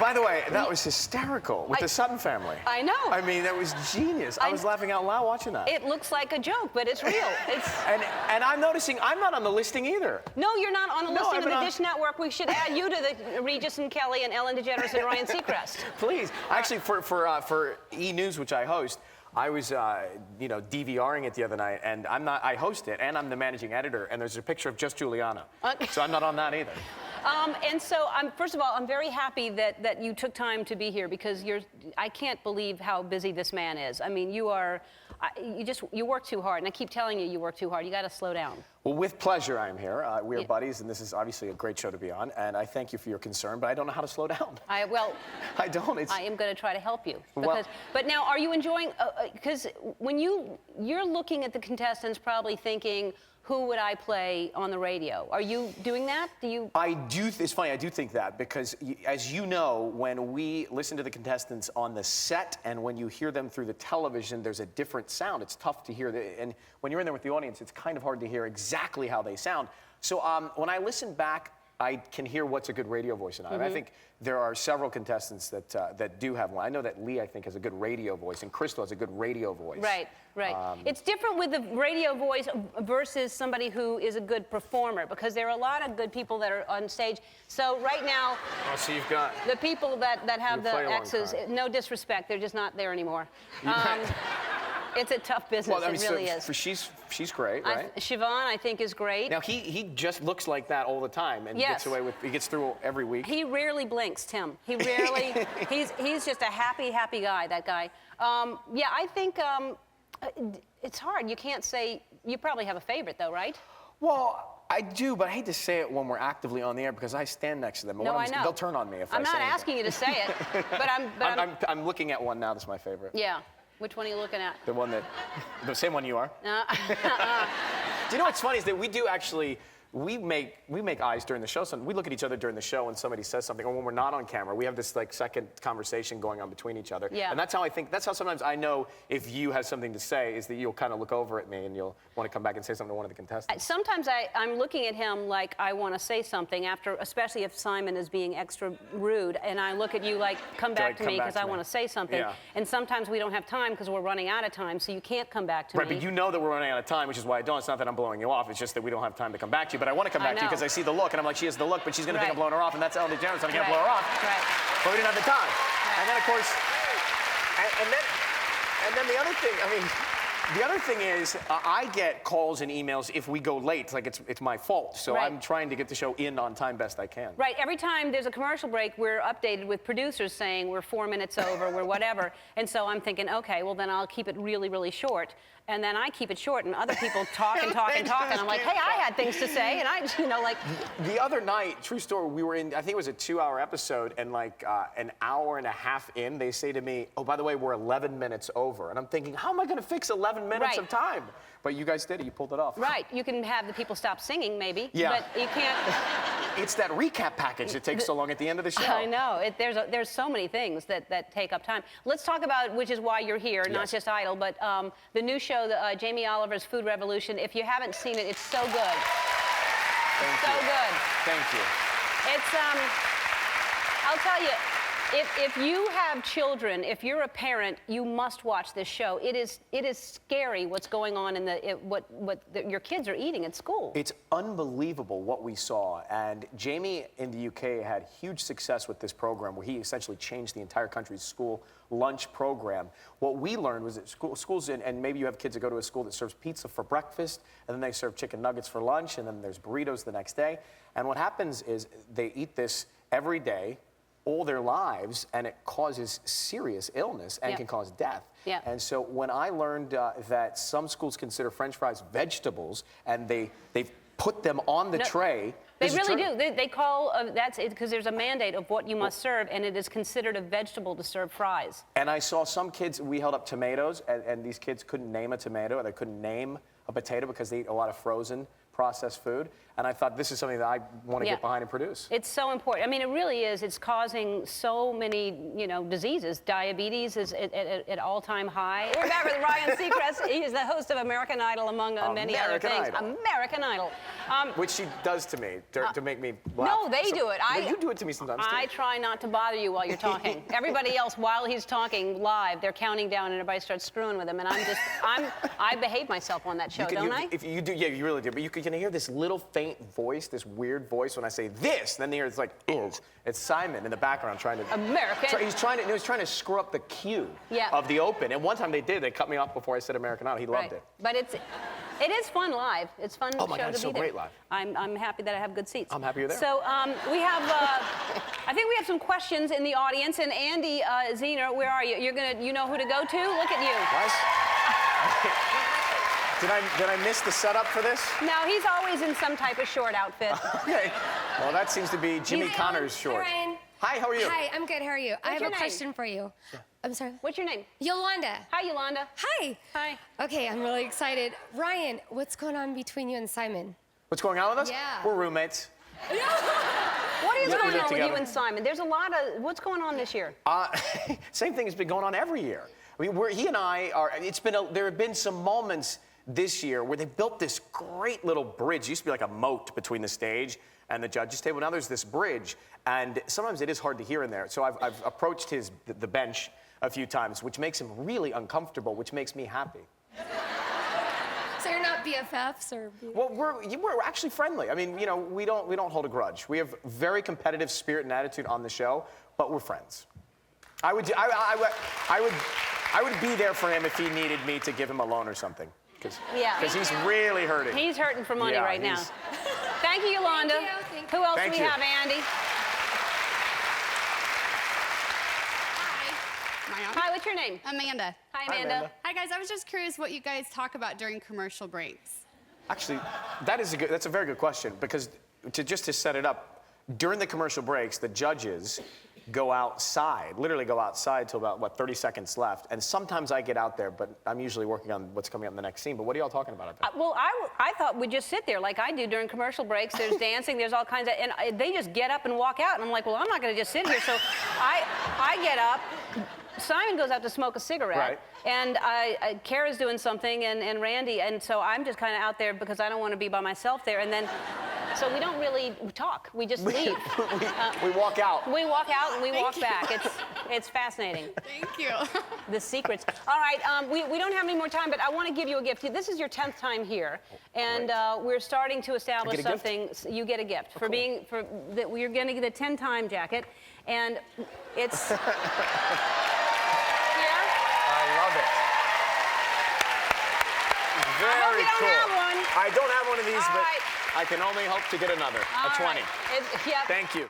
By the way, that was hysterical with the Sutton family. I know. I mean, that was genius. I was laughing out loud watching that. It looks like a joke, but it's real. And I'm noticing I'm not on the listing either. No, you're not on the listing of the on... Dish Network. We should add you to the Regis and Kelly and Ellen DeGeneres and Ryan Seacrest. Please. Actually, for E! News, which I host, I was, DVRing it the other night, and I host it, and I'm the managing editor, and there's a picture of just Juliana. So I'm not on that either. And so, first of all, I'm very happy that you took time to be here because I can't believe how busy this man is. I mean, you work too hard, and I keep telling you work too hard. You got to slow down. Well, with pleasure, I'm here. We are buddies, and this is obviously a great show to be on, and I thank you for your concern, but I don't know how to slow down. I don't. I am going to try to help you. Well, but now, are you enjoying, because when you're looking at the contestants probably thinking, who would I play on the radio? Are you doing that? It's funny, I do think that, because as you know, when we listen to the contestants on the set and when you hear them through the television, there's a different sound. It's tough to hear, and when you're in there with the audience, it's kind of hard to hear exactly how they sound. So when I listen back, I can hear what's a good radio voice or not. I think there are several contestants that do have one. I know that Lee, I think, has a good radio voice, and Crystal has a good radio voice. Right. It's different with the radio voice versus somebody who is a good performer, because there are a lot of good people that are on stage. So right now, so you've got the people that have the X's, no disrespect, they're just not there anymore. It's a tough business, well, I mean, it really is. She's great, right? Siobhan, I think, is great. Now, he just looks like that all the time, and he gets through every week. He rarely blinks, Tim. He rarely, he's just a happy guy, that guy. Yeah, I think it's hard. You can't say, you probably have a favorite, though, right? Well, I do, but I hate to say it when we're actively on the air because I stand next to them. No, I know. They'll turn on me if I say I'm not asking you to say it, but I'm looking at one now that's my favorite. Yeah. Which one are you looking at? The same one you are. Do you know what's funny is that we do actually, we make eyes during the show. So we look at each other during the show when somebody says something, or when we're not on camera, we have this like second conversation going on between each other. Yeah. And that's how sometimes I know if you have something to say, is that you'll kind of look over at me and you'll want to come back and say something to one of the contestants. Sometimes I'm looking at him like I want to say something after, especially if Simon is being extra rude, and I look at you like, come back to me because I want to say something. Yeah. And sometimes we don't have time because we're running out of time, so you can't come back to me. Right, but you know that we're running out of time, which is why I don't. It's not that I'm blowing you off. It's just that we don't have time to come back to you. But I want to come back to you because I see the look, and I'm like, she has the look, but she's going to think I'm blowing her off, and that's Ellen DeGeneres, so I can't blow her off. Right. But we didn't have the time. Right. And then, of course, and then the other thing, I mean, the other thing is, I get calls and emails if we go late, like it's my fault. So I'm trying to get the show in on time best I can. Right. Every time there's a commercial break, we're updated with producers saying we're 4 minutes over, we're whatever. And so I'm thinking, okay, well then I'll keep it really, really short. And then I keep it short, and other people talk and talk and talk, and I'm like, hey, I had things to say, and I, like. The other night, true story, we were in, I think it was a 2-hour episode, and like an hour and a half in, they say to me, oh, by the way, we're 11 minutes over. And I'm thinking, how am I going to fix 11 minutes of time? But you guys did it. You pulled it off. Right. You can have the people stop singing, maybe. Yeah. But you can't. It's that recap package that takes so long at the end of the show. I know. There's so many things that take up time. Let's talk about, which is why you're here, not just idle, but the new show, Jamie Oliver's Food Revolution. If you haven't seen it, it's so good. It's so good. Thank you. It's, I'll tell you, if you have children, if you're a parent, you must watch this show. It is scary what's going on in what your kids are eating at school. It's unbelievable what we saw, and Jamie in the UK had huge success with this program where he essentially changed the entire country's school lunch program. What we learned was that schools, and maybe you have kids that go to a school that serves pizza for breakfast, and then they serve chicken nuggets for lunch, and then there's burritos the next day. And what happens is they eat this every day, all their lives, and it causes serious illness and can cause death. Yeah. And so when I learned that some schools consider French fries vegetables, and they've put them on the tray. They really do. They call, that's it, because there's a mandate of what you must serve, and it is considered a vegetable to serve fries. And I saw some kids, we held up tomatoes, and these kids couldn't name a tomato, or they couldn't name a potato because they eat a lot of frozen processed food. And I thought, this is something that I want to Yeah. get behind and produce. It's so important. I mean, it really is. It's causing so many, diseases. Diabetes is at all-time high. We're back with Ryan Seacrest. He is the host of American Idol, among many other American things. Idol. American Idol. Which she does to me, to make me laugh. No, they do it. No, you do it to me sometimes, too. I try not to bother you while you're talking. Everybody else, while he's talking live, they're counting down and everybody starts screwing with him. And I behave myself on that show, don't I? If you do, yeah, you really do. But you can hear this little faint voice, this weird voice when I say this. Then it's like, it's Simon in the background trying to. American. He's trying to screw up the cue of the open. And one time they cut me off before I said American Idol. He loved it. But it is fun live. It's fun Oh my show God, to it's be so there. great live. I'm happy that I have good seats. I'm happy you're there. So we have, I think we have some questions in the audience. And Andy Zener, where are you? You know who to go to? Look at you. What? Did I miss the setup for this? No, he's always in some type of short outfit. Okay. Well, that seems to be Jimmy Hi, Connor's short. Hi, Ryan. Hi, how are you? Hi, I'm good. How are you? I have your a name? question for you. I'm sorry. What's your name? Yolanda. Hi, Yolanda. Hi. Hi. Okay, I'm really excited. Ryan, what's going on between you and Simon? What's going on with us? Yeah. We're roommates. What is We going live on with together. you and Simon? There's a lot of, what's going on this year? Same thing has been going on every year. I mean, he and I are. There have been some moments this year where they built this great little bridge. It used to be like a moat between the stage and the judges' table. Now there's this bridge, and sometimes it is hard to hear in there. So I've approached the bench a few times, which makes him really uncomfortable, which makes me happy. So you're not BFFs or? Well, we're actually friendly. I mean, we don't hold a grudge. We have very competitive spirit and attitude on the show, but we're friends. I would be there for him if he needed me to give him a loan or something. Because he's really hurting. He's hurting for money right now. Thank you, Yolanda. Thank you. Who else Thank do we you. have, Andy? Hi, what's your name? Amanda. Hi, Hi, Amanda. Amanda. Hi guys, I was just curious what you guys talk about during commercial breaks. Actually, that's a very good question, because just to set it up, during the commercial breaks, the judges literally go outside till about, 30 seconds left. And sometimes I get out there, but I'm usually working on what's coming up in the next scene. But what are y'all talking about up there? Well, I thought we'd just sit there like I do during commercial breaks. There's dancing, there's all kinds of, and they just get up and walk out. And I'm like, well, I'm not going to just sit here. So I get up. Simon goes out to smoke a cigarette, Right. and Kara's doing something, and Randy, and so I'm just kind of out there because I don't want to be by myself there. And then, so we don't really talk. We just leave. We walk out. We walk out and we walk you. back. It's fascinating. Thank you. The secrets. All right, we don't have any more time, but I want to give you a gift. This is your 10th time here, and we're starting to establish I get a gift? something. You get a gift cool. We're going to get a 10-time jacket, and it's here. I love it. Very you don't cool. have one. I don't have one of these, All but right. I can only hope to get another. All A 20. right. Yep. Thank you.